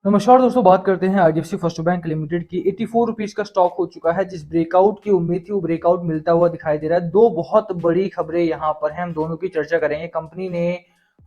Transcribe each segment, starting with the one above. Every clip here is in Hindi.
नमस्कार दोस्तों, बात करते हैं आईडीएफसी फर्स्ट बैंक लिमिटेड की। 84 रुपीज का स्टॉक हो चुका है। जिस ब्रेकआउट की उम्मीद थी वो ब्रेकआउट मिलता हुआ दिखाई दे रहा है। दो बहुत बड़ी खबरें यहाँ पर हैं, हम दोनों की चर्चा करेंगे। कंपनी ने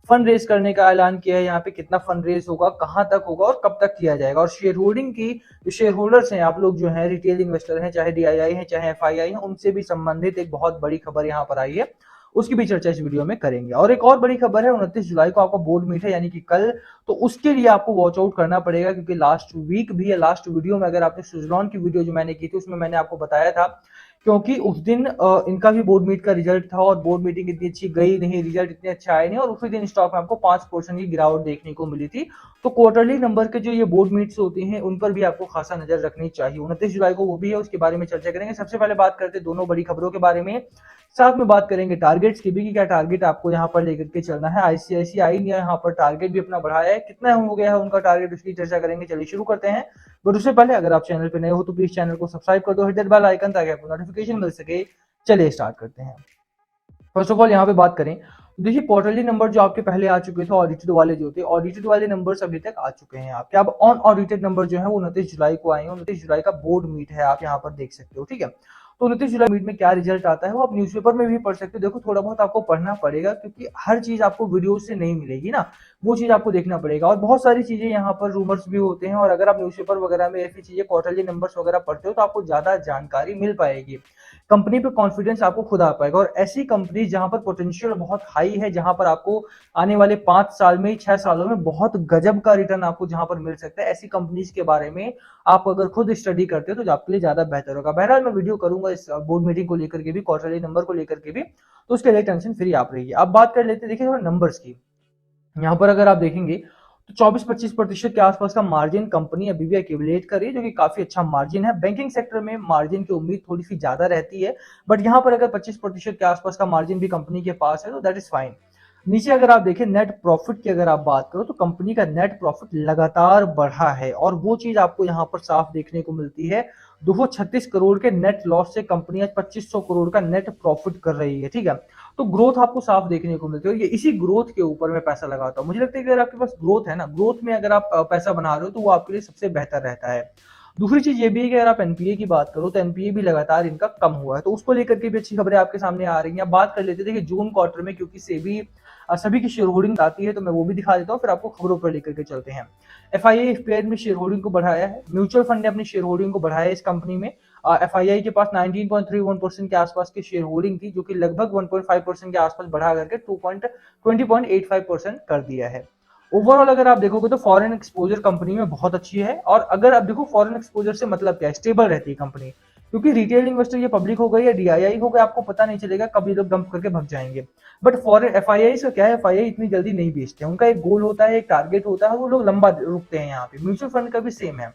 फंड रेज करने का ऐलान किया है। यहाँ पे कितना फंड रेज होगा, कहां तक होगा और कब तक किया जाएगा, और शेयर होल्डिंग की जो शेयर होल्डर्स हैं, आप लोग जो हैं रिटेल इन्वेस्टर हैं, चाहे डीआईआई हैं चाहे एफआईआई हैं, उनसे भी संबंधित एक बहुत बड़ी खबर यहाँ पर आई है। उसकी भी चर्चा इस वीडियो में करेंगे। और एक और बड़ी खबर है, 29 जुलाई को आपका बोर्ड मीट है, यानी कि कल। तो उसके लिए आपको वॉच आउट करना पड़ेगा, क्योंकि लास्ट वीक भी या लास्ट वीडियो में अगर आपने सुजलॉन की वीडियो जो मैंने की थी उसमें मैंने आपको बताया था, क्योंकि उस दिन इनका भी बोर्ड मीट का रिजल्ट था और बोर्ड मीटिंग इतनी अच्छी गई नहीं, रिजल्ट इतने अच्छा आए नहीं, और उसी दिन स्टॉक में आपको 5% की गिरावट देखने को मिली थी। तो क्वार्टरली नंबर के जो ये बोर्ड मीट्स होते हैं उन पर भी आपको खासा नजर रखनी चाहिए। 29 जुलाई को वो भी है, उसके बारे में चर्चा करेंगे। सबसे पहले बात करते हैं दोनों बड़ी खबरों के बारे में, साथ में बात करेंगे टारगेट्स की भी कि क्या टारगेट आपको यहाँ पर लेकर के चलना है। आईसीआईसीआई ने यहाँ पर टारगेट भी अपना बढ़ाया है, कितना हो गया है उनका टारगेट, उसकी चर्चा करेंगे। चलिए शुरू करते हैं। बट उससे पहले अगर आप चैनल पर नए हो तो प्लीज चैनल को सब्सक्राइब कर दो, हिट दैट बेल आइकन, ताकि आपको नोटिफिकेशन मिल सके। चलिए स्टार्ट करते हैं। फर्स्ट ऑफ ऑल यहाँ पे बात करें तो देखिए, क्वार्टरली नंबर जो आपके पहले आ चुके थे, ऑडिटेड वाले जो थे, ऑडिटेड वाले नंबर्स अभी तक आ चुके हैं आपके। अब ऑन ऑडिटेड नंबर जो है वो 29 जुलाई को आएंगे। 29 जुलाई का बोर्ड मीट है, आप यहाँ पर देख सकते हो, ठीक है। तो 29 जुलाई मीट में क्या रिजल्ट आता है वो आप न्यूज़पेपर में भी पढ़ सकते हो। देखो, थोड़ा बहुत आपको पढ़ना पड़ेगा, क्योंकि हर चीज आपको वीडियो से नहीं मिलेगी ना, वो चीज आपको देखना पड़ेगा। और बहुत सारी चीजें यहाँ पर रूमर्स भी होते हैं, और अगर आप न्यूज़पेपर वगैरह में ऐसी चीजें क्वार्टरली नंबर्स वगैरह पढ़ते हो तो आपको ज्यादा जानकारी मिल पाएगी, कंपनी पे कॉन्फिडेंस आपको खुद आ पाएगा। और ऐसी कंपनी जहां पर पोटेंशियल बहुत हाई है, जहां पर आपको आने वाले 5 साल में 6 सालों में बहुत गजब का रिटर्न आपको जहां पर मिल सकता है, ऐसी कंपनीज के बारे में आप अगर खुद स्टडी करते हो तो आपके लिए ज्यादा बेहतर होगा। बहरहाल मैं वीडियो करूंगा इस बोर्ड मीटिंग को लेकर के भी, क्वार्टरली नंबर को लेकर के भी, तो उसके लिए टेंशन फ्री आप रहिए। अब बात कर लेते हैं, देखिए थोड़ा नंबर्स की। यहाँ पर अगर आप देखेंगे तो 24-25% के आसपास का मार्जिन कंपनी अभी भी एक्यूमुलेट कर रही है, जो कि काफी अच्छा मार्जिन है। बैंकिंग सेक्टर में मार्जिन की उम्मीद थोड़ी सी ज्यादा रहती है, बट यहाँ पर अगर 25% के आसपास का मार्जिन भी कंपनी के पास है तो दैट इज फाइन। नीचे अगर आप देखें नेट प्रॉफिट की अगर आप बात करो तो कंपनी का नेट प्रॉफिट लगातार बढ़ा है, और वो चीज आपको यहाँ पर साफ देखने को मिलती है। 236 करोड़ के नेट लॉस से कंपनी आज 2500 करोड़ का नेट प्रॉफिट कर रही है, ठीक है। तो ग्रोथ आपको साफ देखने को मिलती है, और ये इसी ग्रोथ के ऊपर मैं पैसा लगाता हूँ। मुझे लगता है कि अगर आपके पास ग्रोथ है ना, ग्रोथ में अगर आप पैसा बना रहे हो तो वो आपके लिए सबसे बेहतर रहता है। दूसरी चीज ये भी है कि अगर आप एनपीए की बात करो तो एनपीए भी लगातार इनका कम हुआ है, तो उसको लेकर के भी अच्छी खबरें आपके सामने आ रही हैं। अब बात कर लेते थे कि जून क्वार्टर में, क्योंकि सेबी सभी की शेयर होल्डिंग आती है, तो मैं वो भी दिखा देता हूँ, फिर आपको खबरों पर लेकर के चलते हैं। एफआईआई एफपीआई ने शेयर होल्डिंग को बढ़ाया है, म्यूचुअल फंड ने अपनी शेयर होल्डिंग को बढ़ाया है इस कंपनी में। एफआईआई के पास 19.31% के आसपास की शेयर होल्डिंग थी, जो कि लगभग 1.5% के आसपास बढ़ा करके 20.85% कर दिया है। ओवरऑल अगर आप देखोगे तो फॉरेन एक्सपोजर कंपनी में बहुत अच्छी है। और अगर आप देखो फॉरेन एक्सपोजर से मतलब क्या है, स्टेबल रहती है कंपनी, क्योंकि रिटेल इन्वेस्टर ये पब्लिक हो गई या डीआईआई हो गया, आपको पता नहीं चलेगा कब ये लोग डंप करके भाग जाएंगे। बट फॉरेन एफआईआई का क्या है, एफआईआई इतनी जल्दी नहीं बेचते, उनका एक गोल होता है, एक टारगेट होता है, वो लोग लंबा रुकते हैं। यहाँ पे म्यूचुअल फंड का भी सेम है।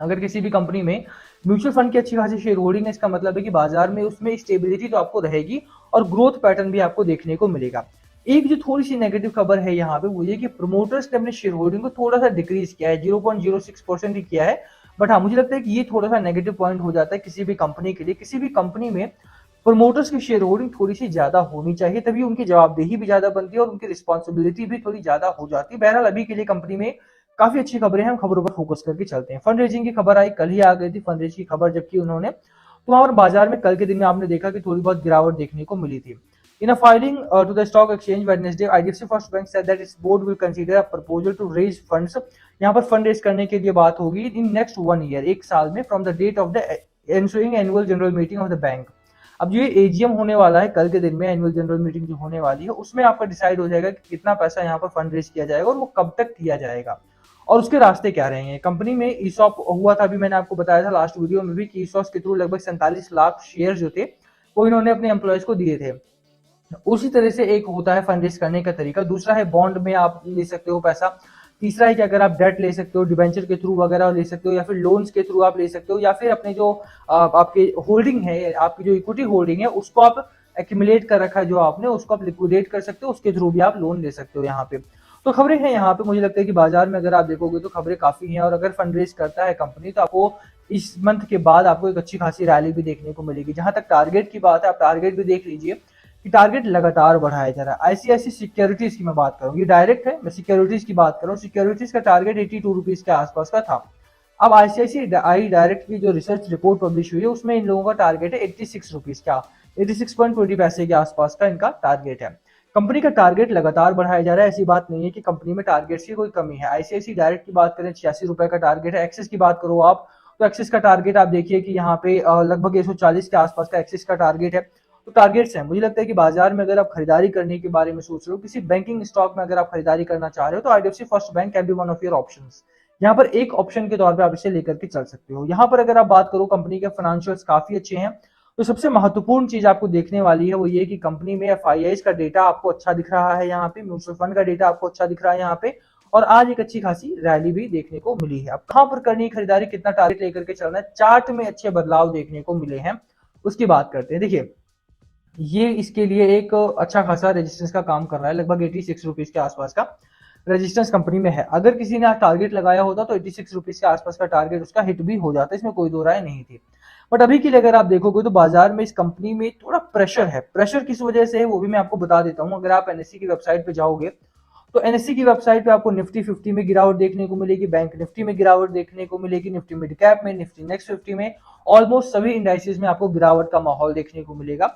अगर किसी भी कंपनी में म्यूचुअल फंड की अच्छी खासी शेयर होल्डिंग है, इसका मतलब है कि बाजार में उसमें स्टेबिलिटी तो आपको रहेगी और ग्रोथ पैटर्न भी आपको देखने को मिलेगा। एक जो थोड़ी सी नेगेटिव खबर है यहाँ पे वो ये कि प्रोमोटर्स ने अपने शेयर होल्डिंग को थोड़ा सा डिक्रीज किया है, 0.06% ही किया है। बट हाँ, मुझे लगता है कि ये थोड़ा सा नेगेटिव पॉइंट हो जाता है किसी भी कंपनी के लिए। किसी भी कंपनी में प्रोमोटर्स की शेयर होल्डिंग थोड़ी सी ज्यादा होनी चाहिए, तभी उनकी जवाबदेही भी ज्यादा बनती है और उनकी रिस्पॉन्सिबिलिटी भी थोड़ी ज्यादा हो जाती है। बहरहाल अभी के लिए कंपनी में काफी अच्छी खबरें हैं, हम खबरों पर फोकस करके चलते हैं। फंड रेजिंग की खबर आई, कल ही आ गई थी फंड रेजिंग की खबर, जबकि उन्होंने तो वहां पर बाजार में कल के दिन में आपने देखा कि थोड़ी बहुत गिरावट देखने को मिली थी। In a filing to the stock exchange Wednesday, IDFC First Bank said that its board will consider a proposal to raise funds. यहाँ पर फंड रेज करने के लिए बात होगी इन नेक्स्ट 1 ईयर, एक साल में, from the date of the ensuing annual general meeting of the bank. अब जो ये एजीएम होने वाला है कल के दिन में, एनुअल जनरल मीटिंग जो होने वाली है, उसमें आपका डिसाइड हो जाएगा कि कितना पैसा यहाँ पर फंड रेज किया जाएगा और वो कब तक किया जाएगा और उसके रास्ते क्या रहेंगे। कंपनी में ईसॉप हुआ था, अभी मैंने आपको बताया था लास्ट वीडियो में भी कि ईसॉप के थ्रू लगभग 47 लाख शेयर जो थे वो इन्होंने अपने एम्प्लॉयज को दिए थे। उसी तरह से एक होता है फंड रेज करने का तरीका। दूसरा है बॉन्ड में आप ले सकते हो पैसा। तीसरा है कि अगर आप डेट ले सकते हो, डिबेंचर के थ्रू वगैरह ले सकते हो, या फिर लोन्स के थ्रू आप ले सकते हो, या फिर अपने जो आपके होल्डिंग है, आपकी जो इक्विटी होल्डिंग है, उसको आप एक्यूमुलेट कर रखा है जो आपने, उसको आप लिक्विडेट कर सकते हो, उसके थ्रू भी आप लोन ले सकते हो। यहाँ पे तो खबरें हैं। यहाँ पे मुझे लगता है कि बाजार में अगर आप देखोगे तो खबरें काफी हैं, और अगर फंड रेज करता है कंपनी तो आपको इस मंथ के बाद आपको एक अच्छी खासी रैली भी देखने को मिलेगी। जहां तक टारगेट की बात है, आप टारगेट भी देख लीजिए कि टारगेट लगातार बढ़ाया जा रहा है। आईसीआईसी सिक्योरिटीज की मैं बात करूँ, ये डायरेक्ट है, मैं सिक्योरिटीज की बात कर रहा हूँ। सिक्योरिटीज का टारगेट 82 रुपीज के आसपास का था। अब आईसीआईसी डायरेक्ट की जो रिसर्च रिपोर्ट पब्लिश हुई है उसमें इन लोगों का टारगेट है 86 रुपीज का, 86.20 पैसे के आसपास का इनका टारगेट है। कंपनी का टारगेट लगातार बढ़ाया जा रहा है, ऐसी बात नहीं है कि कंपनी में टारगेट्स की कोई कमी है। आईसीआईसी डायरेक्ट की बात करें 86 रुपए का टारगेट है। एक्सिस की बात करो आप, तो एक्सिस का टारगेट आप देखिए कि यहाँ पे लगभग 140 के आसपास का एक्सिस का टारगेट है। तो टारगेट्स हैं। मुझे लगता है कि बाजार में अगर आप खरीदारी करने के बारे में सोच रहे हो, किसी बैंकिंग स्टॉक में अगर आप खरीदारी करना चाह रहे हो, तो IDFC first bank can be one of your options. यहाँ पर एक ऑप्शन के तौर पे आप इसे लेकर के चल सकते हो। यहाँ पर अगर आप बात करो, कंपनी के फाइनेंशियल्स काफी अच्छे हैं। तो सबसे महत्वपूर्ण चीज आपको देखने वाली है वो ये कि कंपनी में एफआईआई का डेटा आपको अच्छा दिख रहा है, यहाँ पे म्यूचुअल फंड का डेटा आपको अच्छा दिख रहा है यहाँ पे, और आज एक अच्छी खासी रैली भी देखने को मिली है। अब कहां पर करनी है खरीदारी, कितना टारगेट लेकर के चलना है, चार्ट में अच्छे बदलाव देखने को मिले हैं, उसकी बात करते हैं। देखिए, ये इसके लिए एक अच्छा खासा रेजिस्टेंस का काम कर रहा है, लगभग 86 रुपीज के आसपास का रेजिस्टेंस कंपनी में है। अगर किसी ने टारगेट लगाया होता तो 86 रुपीज के आसपास का टारगेट उसका हिट भी हो जाता, इसमें कोई दो राय नहीं थी। बट अभी के लिए अगर आप देखोगे तो बाजार में इस कंपनी में थोड़ा प्रेशर है। प्रेशर किस वजह से है वो भी मैं आपको बता देता हूँ। अगर आप एनएससी की वेबसाइट पे जाओगे तो एनएससी की वेबसाइट पे आपको निफ्टी 50 में गिरावट देखने को मिलेगी, बैंक निफ्टी में गिरावट देखने को मिलेगी, निफ्टी मिड कैप में, निफ्टी नेक्स्ट 50 में, ऑलमोस्ट सभी इंडाइसेस में आपको गिरावट का माहौल देखने को मिलेगा।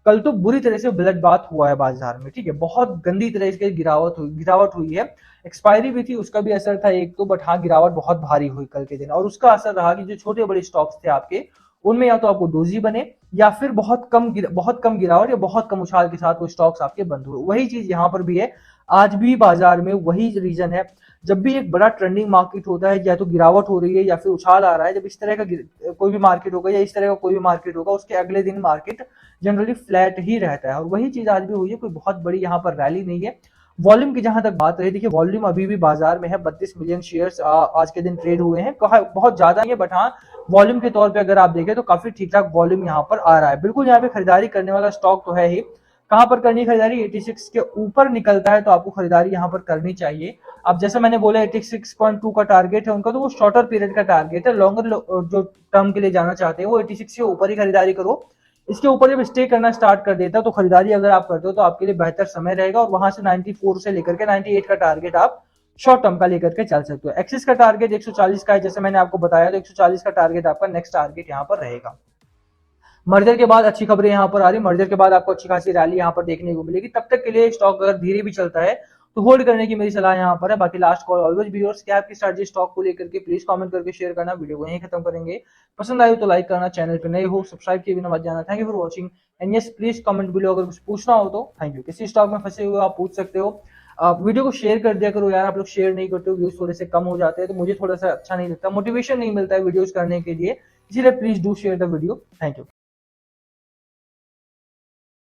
कल तो बुरी तरह से ब्लड बात हुआ है बाजार में, ठीक है, बहुत गंदी तरह से गिरावट हुई है। एक्सपायरी भी थी, उसका भी असर था एक तो, बट हाँ गिरावट बहुत भारी हुई कल के दिन, और उसका असर रहा कि जो छोटे बड़े स्टॉक्स थे आपके, उनमें या तो आपको डोजी बने या फिर बहुत कम गिरावट या बहुत कम उछाल के साथ वो स्टॉक्स आपके बंद हुए। वही चीज यहाँ पर भी है, आज भी बाजार में वही रीजन है। जब भी एक बड़ा ट्रेंडिंग मार्केट होता है, या तो गिरावट हो रही है या फिर उछाल आ रहा है, जब इस तरह का कोई भी मार्केट होगा या इस तरह का कोई भी मार्केट होगा, उसके अगले दिन मार्केट जनरली फ्लैट ही रहता है। और वही चीज आज भी हुई है, कोई बहुत बड़ी यहाँ पर रैली नहीं है। वॉल्यूम की जहां तक बात रही, देखिए वॉल्यूम अभी भी बाजार में है, 32 मिलियन शेयर्स आज के दिन ट्रेड हुए हैं। बहुत ज्यादा नहीं है, बट हाँ वॉल्यूम के तौर पे अगर आप देखें तो काफी ठीक ठाक वॉल्यूम यहाँ पर आ रहा है। बिल्कुल यहाँ पे खरीदारी करने वाला स्टॉक तो है ही। कहां पर करनी खरीदारी, 86 के ऊपर निकलता है तो आपको खरीदारी यहाँ पर करनी चाहिए। अब जैसे मैंने बोला 86.2 का टारगेट है उनका, तो वो शॉर्टर पीरियड का टारगेट है। लॉन्गर जो टर्म के लिए जाना चाहते हैं वो 86 के ऊपर ही खरीदारी करो। इसके ऊपर जब स्टे करना स्टार्ट कर देता है तो खरीदारी अगर आप करते हो तो आपके लिए बेहतर समय रहेगा, और वहां से 94 से लेकर के 98 का टारगेट आप शॉर्ट टर्म का लेकर के चल सकते हो। एक्सिस का टारगेट 140 का है, जैसे मैंने आपको बताया, तो 140 का टारगेट आपका नेक्स्ट टारगेट यहाँ पर रहेगा। मर्जर के बाद अच्छी खबरें यहाँ पर आ रही, मर्जर के बाद आपको अच्छी खासी रैली यहाँ पर देखने को मिलेगी। तब तक के लिए स्टॉक अगर धीरे भी चलता है तो होल्ड करने की मेरी सलाह यहाँ पर है। बाकी last call always be yours, क्या आपकी स्ट्रैटेजी स्टॉक को लेकर के, प्लीज कमेंट करके शेयर करना। वीडियो को यहीं खत्म करेंगे। पसंद आए तो लाइक करना, चैनल पे नए हो सब्सक्राइब किए बिना मत जाना। Thank you for watching and yes please comment below अगर कुछ पूछना हो तो। Thank you. किसी स्टॉक में फंसे हुए आप पूछ सकते हो। वीडियो को शेयर कर दिया करो यार, आप लोग शेयर नहीं करते हो, व्यूज थोड़े से कम हो जाते हैं तो मुझे थोड़ा सा अच्छा नहीं लगता, मोटिवेशन नहीं मिलता है वीडियोस करने के लिए, इसीलिए please do share the video. Thank you.